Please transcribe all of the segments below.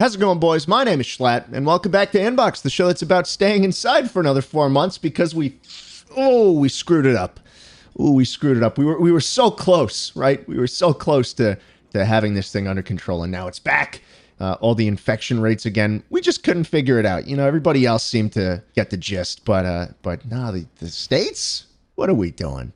How's it going, boys? My name is Schlatt, and welcome back to Inbox, the show that's about staying inside for another 4 months because we screwed it up. We screwed it up. We were so close, right? We were so close to having this thing under control, and now it's back. All the infection rates again. We just couldn't figure it out. You know, everybody else seemed to get the gist, but no, the states. What are we doing?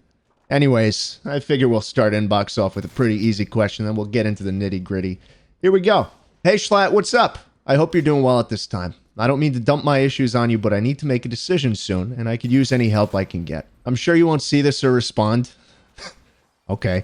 Anyways, I figure we'll start Inbox off with a pretty easy question, then we'll get into the nitty gritty. Here we go. Hey Schlatt, what's up? I hope you're doing well at this time. I don't mean to dump my issues on you, but I need to make a decision soon, and I could use any help I can get. I'm sure you won't see this or respond. Okay.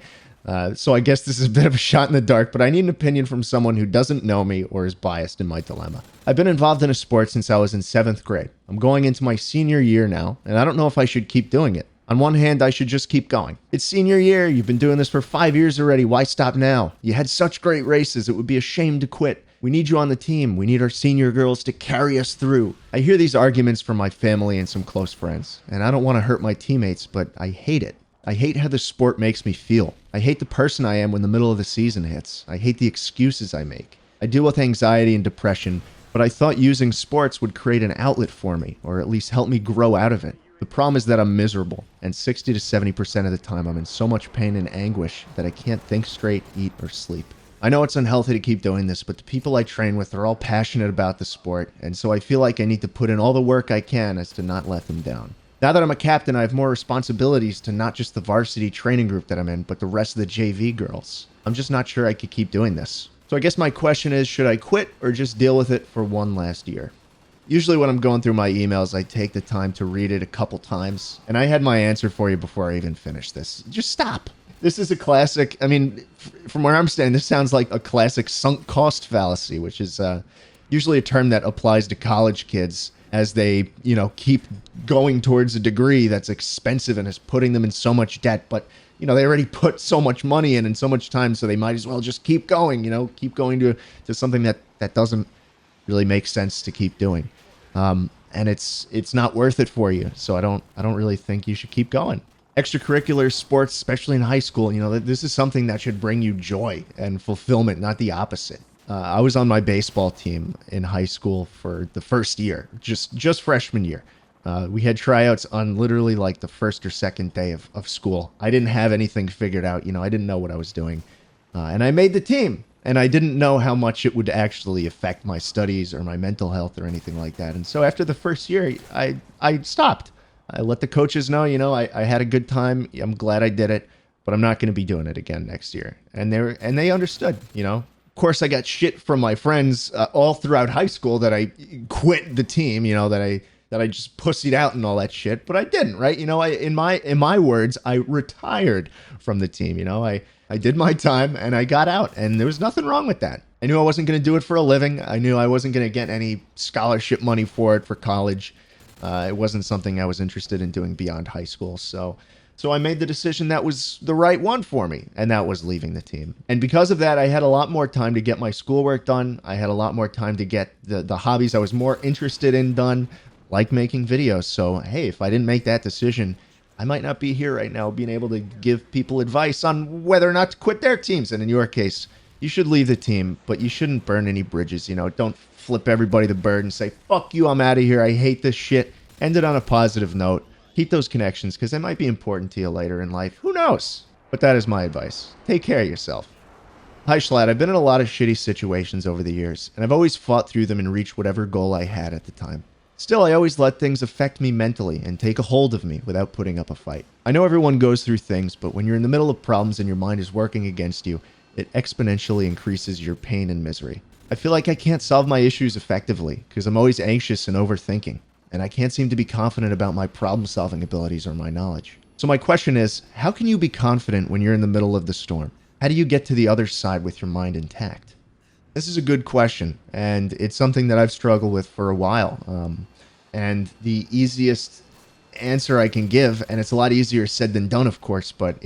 So I guess this is a bit of a shot in the dark, but I need an opinion from someone who doesn't know me or is biased in my dilemma. I've been involved in a sport since I was in 7th grade. I'm going into my senior year now, and I don't know if I should keep doing it. On one hand, I should just keep going. It's senior year. You've been doing this for 5 years already. Why stop now? You had such great races. It would be a shame to quit. We need you on the team. We need our senior girls to carry us through. I hear these arguments from my family and some close friends, and I don't want to hurt my teammates, but I hate it. I hate how the sport makes me feel. I hate the person I am when the middle of the season hits. I hate the excuses I make. I deal with anxiety and depression, but I thought using sports would create an outlet for me, or at least help me grow out of it. The problem is that I'm miserable, and 60 to 70% of the time I'm in so much pain and anguish that I can't think straight, eat, or sleep. I know it's unhealthy to keep doing this, but the people I train with are all passionate about the sport, and so I feel like I need to put in all the work I can as to not let them down. Now that I'm a captain, I have more responsibilities to not just the varsity training group that I'm in, but the rest of the JV girls. I'm just not sure I could keep doing this. So I guess my question is, should I quit or just deal with it for one last year? Usually when I'm going through my emails, I take the time to read it a couple times, and I had my answer for you before I even finished this. Just stop. This is a classic, I mean, from where I'm standing, this sounds like a classic sunk cost fallacy, which is usually a term that applies to college kids as they, keep going towards a degree that's expensive and is putting them in so much debt. But, they already put so much money in and so much time, so they might as well just keep going, keep going to something that doesn't really make sense to keep doing. And it's not worth it for you. So I don't really think you should keep going. Extracurricular sports, especially in high school, this is something that should bring you joy and fulfillment, not the opposite. I was on my baseball team in high school for the first year, just freshman year. We had tryouts on literally like the first or second day of school. I didn't have anything figured out. I didn't know what I was doing. And I made the team. And I didn't know how much it would actually affect my studies or my mental health or anything like that. And so after the first year, I stopped. I let the coaches know, I had a good time. I'm glad I did it, but I'm not going to be doing it again next year. And they understood, Of course, I got shit from my friends all throughout high school that I quit the team, that I just pussied out and all that shit, but I didn't, right? In my words, I retired from the team. I did my time and I got out, and there was nothing wrong with that. I knew I wasn't going to do it for a living. I knew I wasn't going to get any scholarship money for it for college. It wasn't something I was interested in doing beyond high school. So I made the decision that was the right one for me, and that was leaving the team. And because of that, I had a lot more time to get my schoolwork done. I had a lot more time to get the hobbies I was more interested in done, like making videos. So, hey, if I didn't make that decision, I might not be here right now being able to give people advice on whether or not to quit their teams. And in your case, you should leave the team, but you shouldn't burn any bridges. Don't flip everybody the bird and say, fuck you, I'm out of here, I hate this shit. End it on a positive note. Keep those connections because they might be important to you later in life. Who knows? But that is my advice. Take care of yourself. Hi, Schlatt. I've been in a lot of shitty situations over the years, and I've always fought through them and reached whatever goal I had at the time. Still, I always let things affect me mentally and take a hold of me without putting up a fight. I know everyone goes through things, but when you're in the middle of problems and your mind is working against you, it exponentially increases your pain and misery. I feel like I can't solve my issues effectively because I'm always anxious and overthinking, and I can't seem to be confident about my problem-solving abilities or my knowledge. So my question is, how can you be confident when you're in the middle of the storm? How do you get to the other side with your mind intact? This is a good question, and it's something that I've struggled with for a while. And the easiest answer I can give, and it's a lot easier said than done, of course, but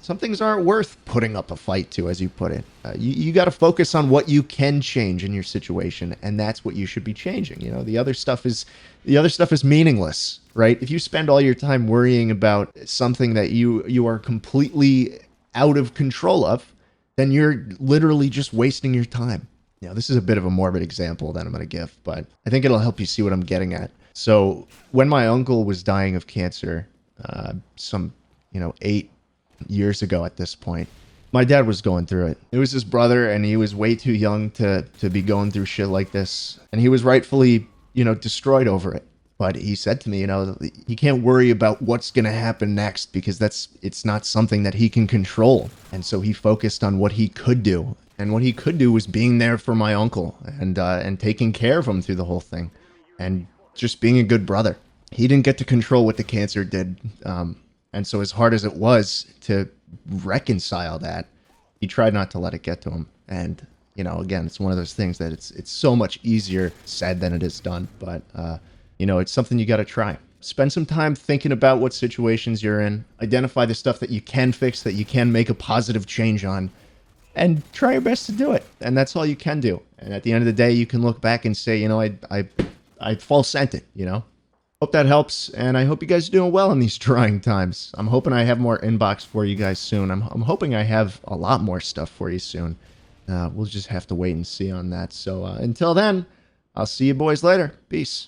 some things aren't worth putting up a fight to, as you put it. You got to focus on what you can change in your situation, and that's what you should be changing. The other stuff is meaningless, right? If you spend all your time worrying about something that you are completely out of control of, then you're literally just wasting your time. This is a bit of a morbid example that I'm going to give, but I think it'll help you see what I'm getting at. So when my uncle was dying of cancer, some 8 years ago at this point, my dad was going through it. It was his brother, and he was way too young to be going through shit like this, and he was rightfully destroyed over it. But he said to me, he can't worry about what's going to happen next because it's not something that he can control. And so he focused on what he could do. And what he could do was being there for my uncle and taking care of him through the whole thing and just being a good brother. He didn't get to control what the cancer did. And so as hard as it was to reconcile that, he tried not to let it get to him. And, again, it's one of those things that it's so much easier said than it is done. But, it's something you got to try. Spend some time thinking about what situations you're in. Identify the stuff that you can fix, that you can make a positive change on, and try your best to do it. And that's all you can do. And at the end of the day, you can look back and say, I false sent it, Hope that helps, and I hope you guys are doing well in these trying times. I'm hoping I have more inbox for you guys soon. I'm hoping I have a lot more stuff for you soon. We'll just have to wait and see on that. So until then, I'll see you boys later. Peace.